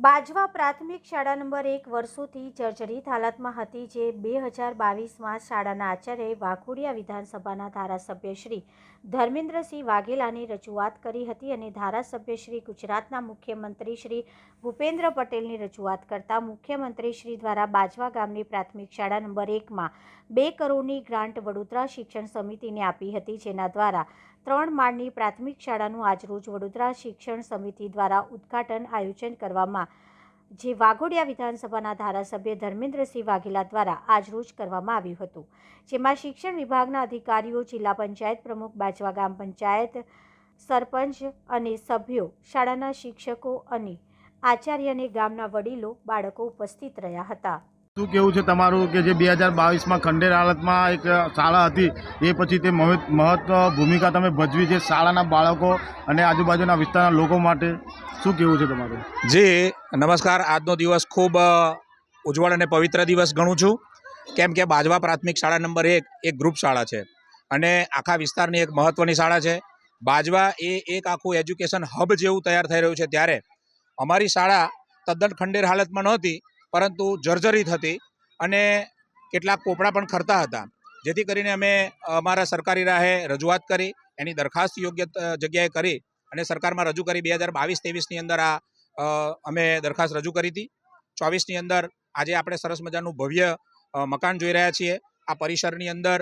બાજવા પ્રાથમિક શાળા નંબર 1 વર્ષોથી જર્જરિત હાલતમાં હતી, જે 2022માં શાળાના આચાર્યએ વાઘોડિયા વિધાનસભાના ધારાસભ્ય શ્રી ધર્મેન્દ્રસિંહ વાઘેલાની રજૂઆત કરી હતી અને ધારાસભ્ય શ્રી ગુજરાતના મુખ્યમંત્રી શ્રી ભૂપેન્દ્ર પટેલની રજૂઆત કરતા મુખ્યમંત્રી શ્રી દ્વારા બાજવા ગામની પ્રાથમિક શાળા નંબર 1માં 2 કરોડની ગ્રાન્ટ વડોદરા શિક્ષણ સમિતિને આપી હતી, જેના દ્વારા 3 માળની પ્રાથમિક શાળાનું આજરોજ વડોદરા શિક્ષણ સમિતિ દ્વારા ઉદ્ઘાટન આયોજન કરવામાં, જે વાઘોડિયા વિધાનસભાના ધારાસભ્ય ધર્મેન્દ્રસિંહ વાઘેલા દ્વારા આજરોજ કરવામાં આવ્યું હતું, જેમાં શિક્ષણ વિભાગના અધિકારીઓ, જિલ્લા પંચાયત પ્રમુખ, બાજવા ગામ પંચાયત સરપંચ અને સભ્યો, શાળાના શિક્ષકો અને આચાર્ય અને ગામના વડીલો, બાળકો ઉપસ્થિત રહ્યા હતા. શું કેવું છે તમારું કે જે 2022માં ખંડેર હાલતમાં એક શાળા હતી, એ પછી તે મહત્વ ભૂમિકા તમે ભજવી છે શાળાના બાળકો અને આજુબાજુના વિસ્તારના લોકો માટે? શું કેવું છે તમારું? જી નમસ્કાર. આજનો દિવસ ખૂબ ઉજ્જવળ અને પવિત્ર દિવસ ગણું છું, કેમ કે બાજવા પ્રાથમિક શાળા નંબર 1 એક ગ્રુપ શાળા છે અને આખા વિસ્તારની એક મહત્ત્વની શાળા છે. બાજવા એ એક આખું એજ્યુકેશન હબ જેવું તૈયાર થઈ રહ્યું છે, ત્યારે અમારી શાળા તદ્દન ખંડેર હાલતમાં નહોતી, પરંતુ જર્જરિત હતી અને કેટલાક પોપડા પણ ખરતા હતા, જેથી કરીને અમે અમારા સરકારી રાહે રજૂઆત કરી, એની દરખાસ્ત યોગ્ય જગ્યાએ કરી અને સરકારમાં રજૂ કરી. 2022-23ની અંદર અમે દરખાસ્ત રજૂ કરી હતી. 24ની અંદર આજે આપણે સરસ મજાનું ભવ્ય મકાન જોઈ રહ્યા છીએ. આ પરિસરની અંદર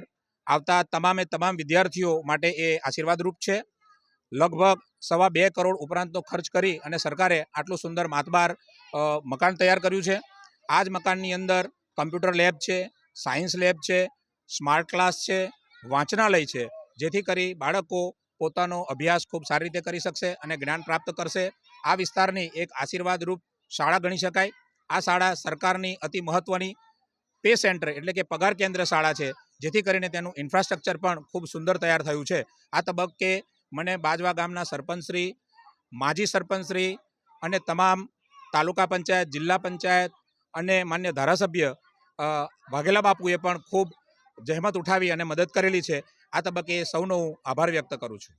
આવતા તમામે તમામ વિદ્યાર્થીઓ માટે એ આશીર્વાદરૂપ છે. લગભગ 2.25 કરોડ ઉપરાંતનો ખર્ચ કરી અને સરકારે આટલું સુંદર માતબાર મકાન તૈયાર કર્યું છે. આ જ મકાનની અંદર કમ્પ્યુટર લેબ છે, સાયન્સ લેબ છે, સ્માર્ટ ક્લાસ છે, વાંચનાલય છે, જેથી કરી બાળકો પોતાનો અભ્યાસ ખૂબ સારી રીતે કરી શકશે અને જ્ઞાન પ્રાપ્ત કરશે. આ વિસ્તારની એક આશીર્વાદરૂપ શાળા ગણી શકાય. આ શાળા સરકારની અતિ મહત્ત્વની પે સેન્ટર એટલે કે પગાર કેન્દ્ર શાળા છે, જેથી કરીને તેનું ઇન્ફ્રાસ્ટ્રક્ચર પણ ખૂબ સુંદર તૈયાર થયું છે. આ તબક્કે મને બાજવા ગામના સરપંચશ્રી, માજી સરપંચશ્રી અને તમામ તાલુકા પંચાયત, જિલ્લા પંચાયત અને માન્ય ધારાસભ્ય વાઘેલા બાપુએ પણ ખૂબ જહેમત ઉઠાવી અને મદદ કરેલી છે. આ તબક્કે સૌનો હું આભાર વ્યક્ત કરું છું.